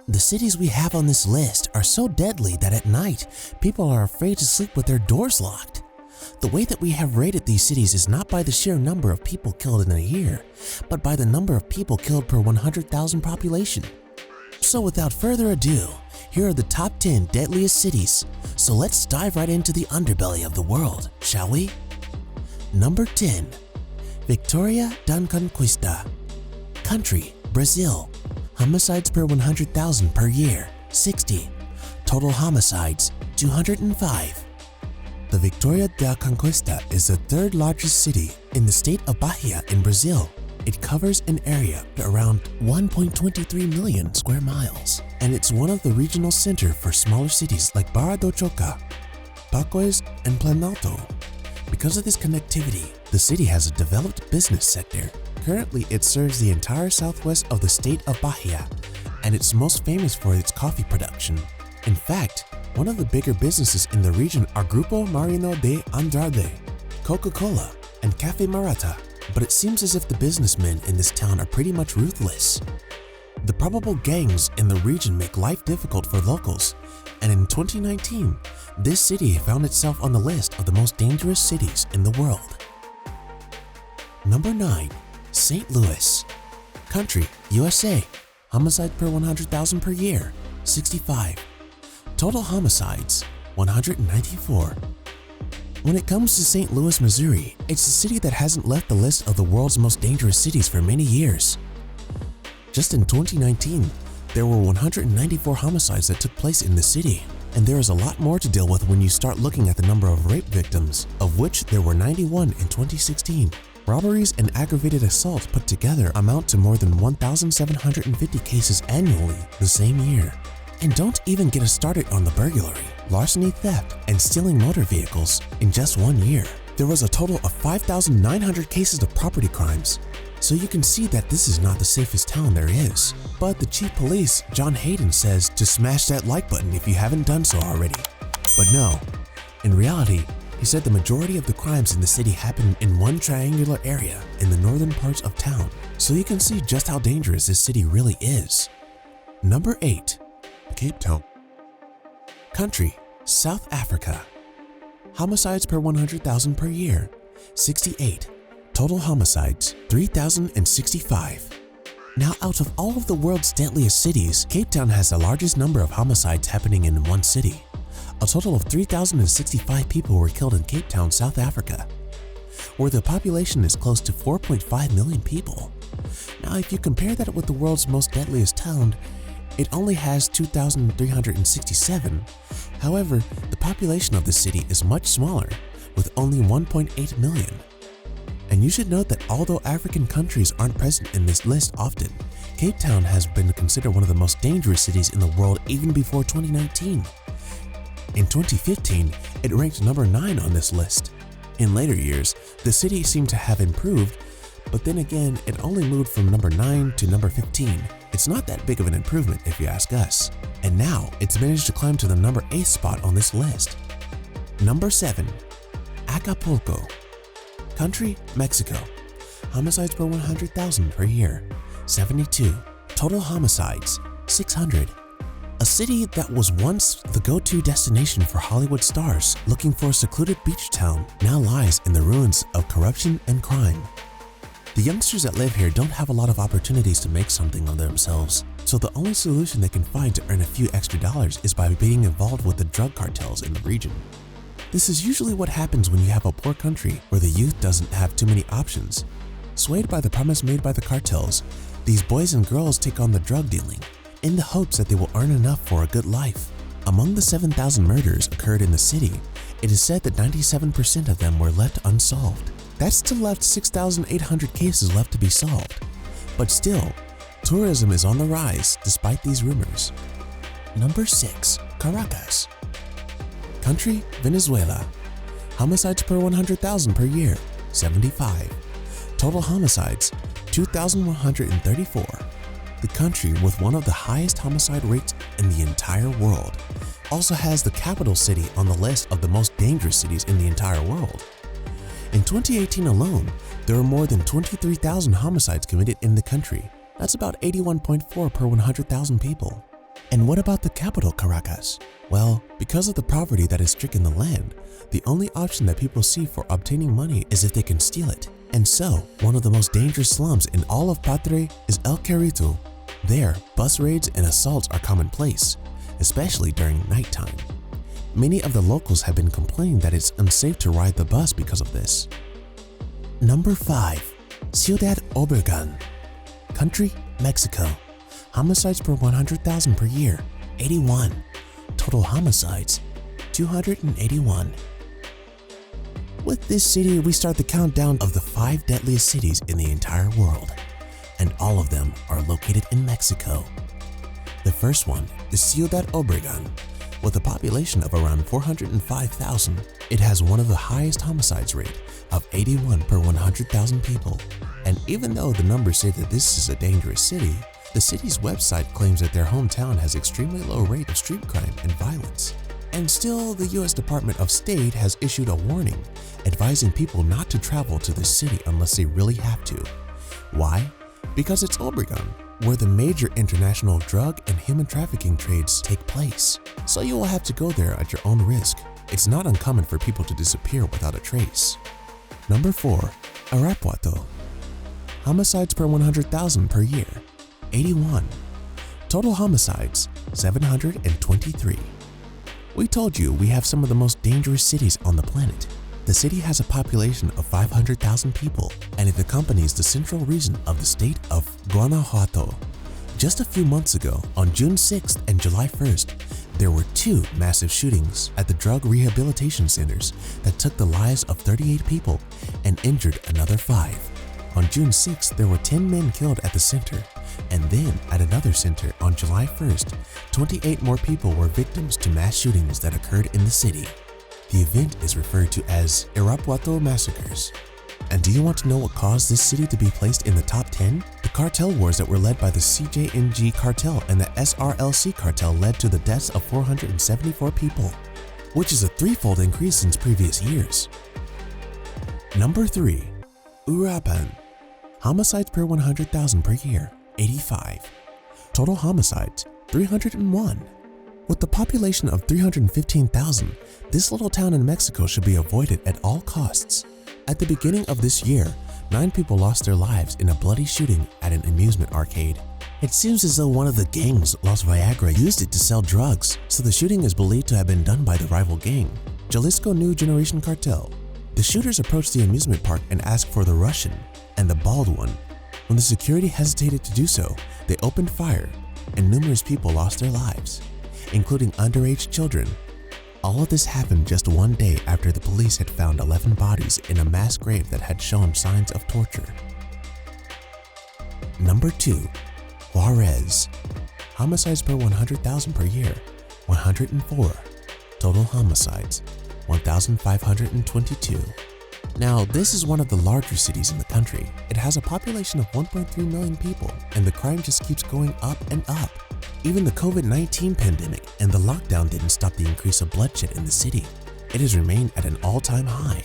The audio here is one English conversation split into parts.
The cities we have on this list are so deadly that at night, people are afraid to sleep with their doors locked. The way that we have rated these cities is not by the sheer number of people killed in a year, but by the number of people killed per 100,000 population. So without further ado, here are the top 10 deadliest cities. So let's dive right into the underbelly of the world, shall we? Number 10. Victoria da Conquista. Country, Brazil. Homicides per 100,000 per year, 60. Total homicides, 205. The Victoria da Conquista is the third largest city in the state of Bahia in Brazil. It covers an area around 1.23 million square miles, and it's one of the regional center for smaller cities like Barra do Choca, Pacoes, and Planalto. Because of this connectivity, the city has a developed business sector. Currently, it serves the entire southwest of the state of Bahia, and it's most famous for its coffee production. In fact, one of the bigger businesses in the region are Grupo Marino de Andrade, Coca-Cola, and Cafe Marata, but it seems as if the businessmen in this town are pretty much ruthless. The probable gangs in the region make life difficult for locals, and in 2019, this city found itself on the list of the most dangerous cities in the world. Number 9. St. Louis. Country, USA. Homicide per 100,000 per year, 65. Total homicides, 194. When it comes to St. Louis, Missouri, it's a city that hasn't left the list of the world's most dangerous cities for many years. Just in 2019, there were 194 homicides that took place in the city, and there is a lot more to deal with when you start looking at the number of rape victims, of which there were 91 in 2016. Robberies and aggravated assaults put together amount to more than 1,750 cases annually the same year. And don't even get us started on the burglary, larceny, theft, and stealing motor vehicles in just 1 year. There was a total of 5,900 cases of property crimes. So you can see that this is not the safest town there is. But the chief police, John Hayden, says to smash that like button if you haven't done so already. But no, in reality, he said the majority of the crimes in the city happen in one triangular area in the northern parts of town. So you can see just how dangerous this city really is. Number 8. Cape Town. Country, South Africa. Homicides per 100,000 per year, 68. Total homicides, 3,065. Now, out of all of the world's deadliest cities, Cape Town has the largest number of homicides happening in one city. A total of 3,065 people were killed in Cape Town, South Africa, where the population is close to 4.5 million people. Now, if you compare that with the world's most deadliest town, it only has 2,367. However, the population of the city is much smaller, with only 1.8 million. And you should note that although African countries aren't present in this list often, Cape Town has been considered one of the most dangerous cities in the world even before 2019. In 2015, it ranked number 9 on this list. In later years, the city seemed to have improved, but then again, it only moved from number 9 to number 15. It's not that big of an improvement if you ask us. And now, it's managed to climb to the number 8 spot on this list. Number 7. Acapulco. Country, Mexico. Homicides per 100,000 per year, 72. Total homicides, 600. A city that was once the go-to destination for Hollywood stars looking for a secluded beach town now lies in the ruins of corruption and crime. The youngsters that live here don't have a lot of opportunities to make something of themselves, so the only solution they can find to earn a few extra dollars is by being involved with the drug cartels in the region. This is usually what happens when you have a poor country where the youth doesn't have too many options. Swayed by the promise made by the cartels, these boys and girls take on the drug dealing in the hopes that they will earn enough for a good life. Among the 7,000 murders occurred in the city, it is said that 97% of them were left unsolved. That still left 6,800 cases left to be solved. But still, tourism is on the rise despite these rumors. Number 6. Caracas. Country, Venezuela. Homicides per 100,000 per year, 75. Total homicides, 2,134. The country with one of the highest homicide rates in the entire world also has the capital city on the list of the most dangerous cities in the entire world. In 2018 alone, there were more than 23,000 homicides committed in the country. That's about 81.4 per 100,000 people. And what about the capital, Caracas? Well, because of the poverty that is stricken the land, the only option that people see for obtaining money is if they can steal it. And so, one of the most dangerous slums in all of Patre is El Carrito. There, bus raids and assaults are commonplace, especially during nighttime. Many of the locals have been complaining that it's unsafe to ride the bus because of this. Number 5. Ciudad Obregón. Country, Mexico. Homicides per 100,000 per year, 81. Total homicides, 281. With this city, we start the countdown of the 5 deadliest cities in the entire world, and all of them are located in Mexico. The first one is Ciudad Obregón. With a population of around 405,000, it has one of the highest homicides rate of 81 per 100,000 people. And even though the numbers say that this is a dangerous city, the city's website claims that their hometown has extremely low rate of street crime and violence. And still, the US Department of State has issued a warning advising people not to travel to this city unless they really have to. Why? Because it's Obregón, where the major international drug and human trafficking trades take place. So you will have to go there at your own risk. It's not uncommon for people to disappear without a trace. Number 4. Irapuato. Homicides per 100,000 per year, 81. Total homicides, 723. We told you we have some of the most dangerous cities on the planet. The city has a population of 500,000 people, and it accompanies the central region of the state of Guanajuato. Just a few months ago, on June 6th and July 1st, there were 2 massive shootings at the drug rehabilitation centers that took the lives of 38 people and injured another 5. On June 6th, there were 10 men killed at the center, and then at another center on July 1st, 28 more people were victims to mass shootings that occurred in the city. The event is referred to as Irapuato massacres. And do you want to know what caused this city to be placed in the top 10? The cartel wars that were led by the CJNG cartel and the SRLC cartel led to the deaths of 474 people, which is a 3-fold increase since previous years. Number 3. Uruapan. Homicides per 100,000 per year, 85. Total homicides, 301. With the population of 315,000, this little town in Mexico should be avoided at all costs. At the beginning of this year, 9 people lost their lives in a bloody shooting at an amusement arcade. It seems as though one of the gangs, Los Viagra, used it to sell drugs, so the shooting is believed to have been done by the rival gang, Jalisco New Generation Cartel. The shooters approached the amusement park and asked for the Russian and the bald one. When the security hesitated to do so, they opened fire, and numerous people lost their lives, including underage children. All of this happened just one day after the police had found 11 bodies in a mass grave that had shown signs of torture. Number 2. Juarez. Homicides per 100,000 per year, 104. Total homicides, 1,522. Now, this is one of the larger cities in the country. It has a population of 1.3 million people, and the crime just keeps going up and up. Even the COVID-19 pandemic and the lockdown didn't stop the increase of bloodshed in the city. It has remained at an all-time high.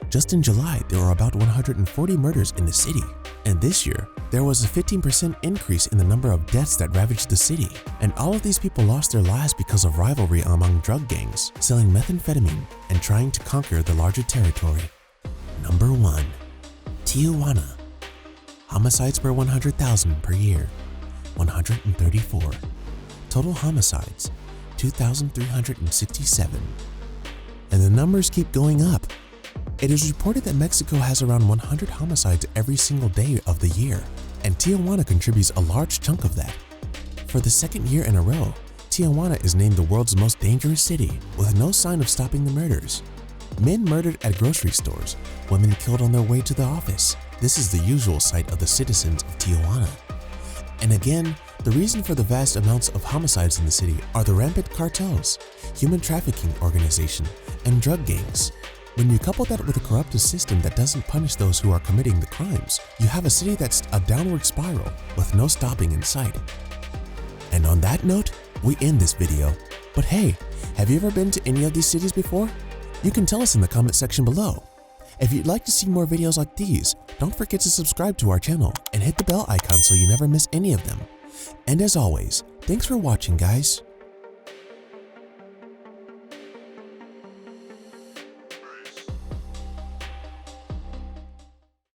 Just in July, there were about 140 murders in the city. And this year, there was a 15% increase in the number of deaths that ravaged the city. And all of these people lost their lives because of rivalry among drug gangs, selling methamphetamine, and trying to conquer the larger territory. Number 1. Tijuana. Homicides per 100,000 per year, 134. Total homicides, 2,367. And the numbers keep going up. It is reported that Mexico has around 100 homicides every single day of the year, and Tijuana contributes a large chunk of that. For the second year in a row, Tijuana is named the world's most dangerous city, with no sign of stopping the murders. Men murdered at grocery stores, women killed on their way to the office. This is the usual sight of the citizens of Tijuana. And again, the reason for the vast amounts of homicides in the city are the rampant cartels, human trafficking organization, and drug gangs. When you couple that with a corrupted system that doesn't punish those who are committing the crimes, you have a city that's a downward spiral with no stopping in sight. And on that note, we end this video. But hey, have you ever been to any of these cities before? You can tell us in the comment section below. If you'd like to see more videos like these, don't forget to subscribe to our channel and hit the bell icon so you never miss any of them. And as always, Thanks for watching, guys.